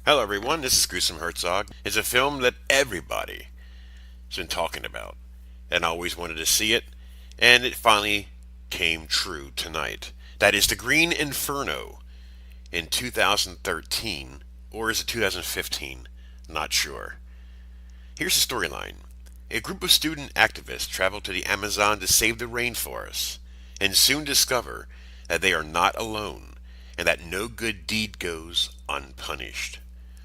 Hello, everyone. This is Gruesome Herzog. It's a film that everybody has been talking about, and I always wanted to see it, and it finally came true tonight. That is the Green Inferno in 2013, or is it 2015? Not sure. Here's the storyline. A group of student activists travel to the Amazon to save the rainforests, and soon discover that they are not alone, and that no good deed goes unpunished.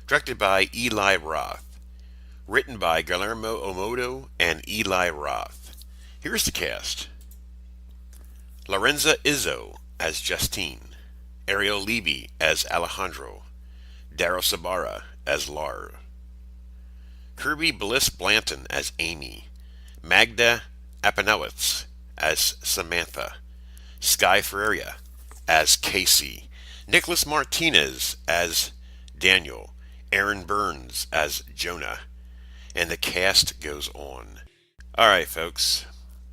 Directed by Eli Roth. Written by Guillermo Omoto and Eli Roth. Here's the cast. Lorenza Izzo as Justine. Ariel Levy as Alejandro. Daryl Sabara as Lar. Kirby Bliss Blanton as Amy. Magda Apanowitz as Samantha. Sky Ferreira as Casey. Nicholas Martinez as Daniel. Aaron Burns as Jonah. And the cast goes on. Alright, folks.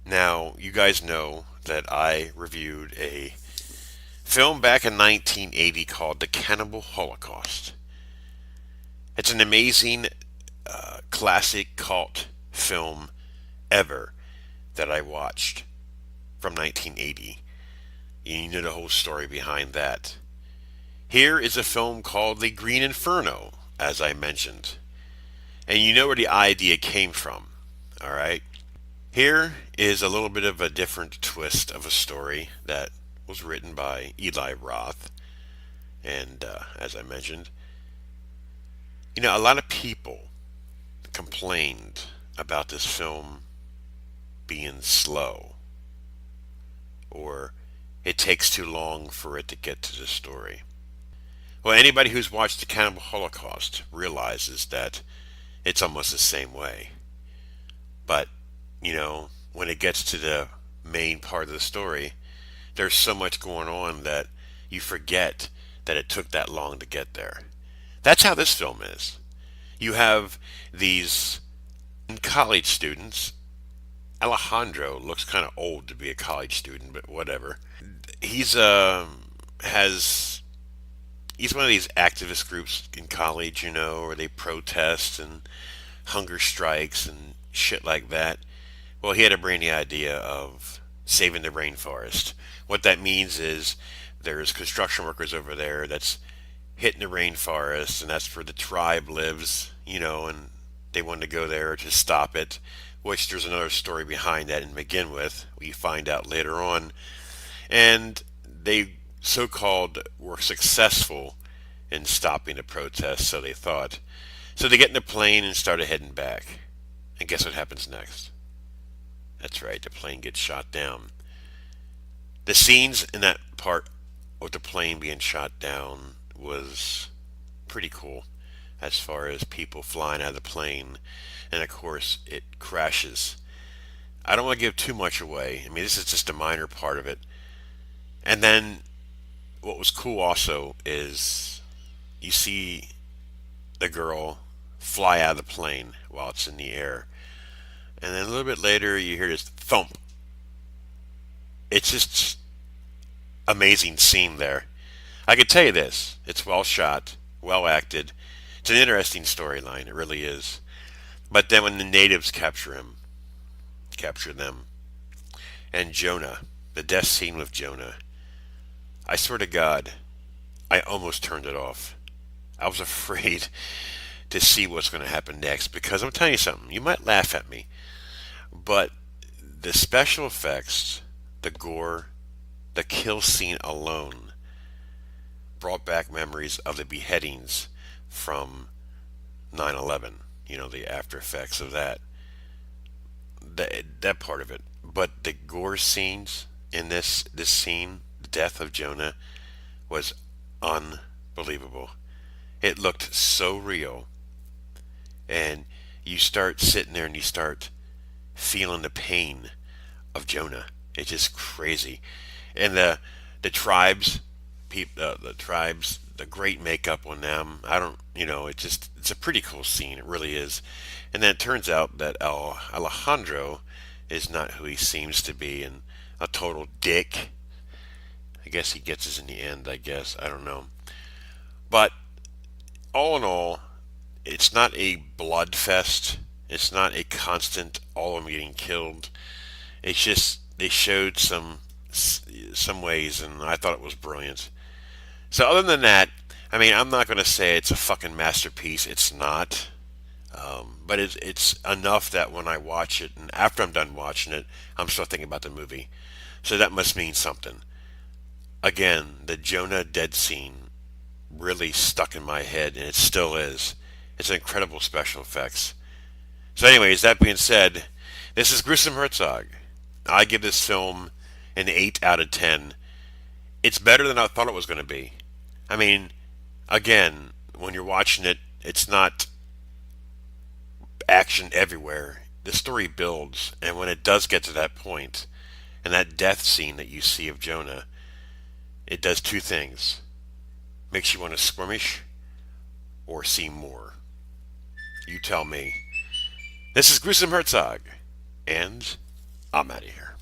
Now, you guys know that I reviewed a film back in 1980 called The Cannibal Holocaust. It's an amazing classic cult film ever that I watched from 1980. You know the whole story behind that. Here is a film called The Green Inferno, as I mentioned. And you know where the idea came from, alright? Here is a little bit of a different twist of a story that was written by Eli Roth. And as I mentioned, a lot of people complained about this film being slow, or it takes too long for it to get to the story. Well, anybody who's watched the Cannibal Holocaust realizes that it's almost the same way. But, when it gets to the main part of the story, there's so much going on that you forget that it took that long to get there. That's how this film is. You have these college students. Alejandro looks kind of old to be a college student, but whatever. He's has he's one of these activist groups in college, where they protest and hunger strikes and shit like that. Well, he had a brainy idea of saving the rainforest. What that means is there's construction workers over there that's hitting the rainforest, and that's where the tribe lives, and they wanted to go there to stop it, which there's another story behind that to begin with, we find out later on. And they so-called were successful in stopping the protests, so they thought. So they get in the plane and started heading back. And guess what happens next? That's right, the plane gets shot down. The scenes in that part with the plane being shot down was pretty cool, as far as people flying out of the plane. And of course, it crashes. I don't want to give too much away. I mean, this is just a minor part of it. And then what was cool also is you see the girl fly out of the plane while it's in the air. And then a little bit later, you hear this thump. It's just amazing scene there. I could tell you this: it's well shot, well acted. It's an interesting storyline. It really is. But then when the natives capture them, and Jonah, the death scene with Jonah, I swear to God, I almost turned it off. I was afraid to see what's going to happen next, because I'm telling you something. You might laugh at me, but the special effects, the gore, the kill scene alone brought back memories of the beheadings from 9/11. The after effects of that part of it. But the gore scenes in this scene, the death of Jonah, was unbelievable. It looked so real, and you start sitting there and you start feeling the pain of Jonah. It's just crazy. And the tribes, the tribes, the great makeup on them. I don't, it's a pretty cool scene. It really is. And then it turns out that Alejandro is not who he seems to be, and a total dick. I guess he gets us in the end. I guess I don't know, but All in all, it's not a blood fest. It's not a constant all of them getting killed. It's just they showed some ways, and I thought it was brilliant. So other than that, I mean, I'm not going to say it's a fucking masterpiece. It's not. But it's enough that when I watch it, and after I'm done watching it, I'm still thinking about the movie. So that must mean something. Again, the Jonah dead scene really stuck in my head, and it still is. It's incredible special effects. So, anyways, that being said, this is Gruesome Herzog. I give this film an 8 out of 10. It's better than I thought it was going to be. I mean, again, when you're watching it, it's not action everywhere. The story builds, and when it does get to that point, and that death scene that you see of Jonah, it does two things. Makes you want to squirmish or see more. You tell me. This is Gruesome Herzog, and I'm out of here.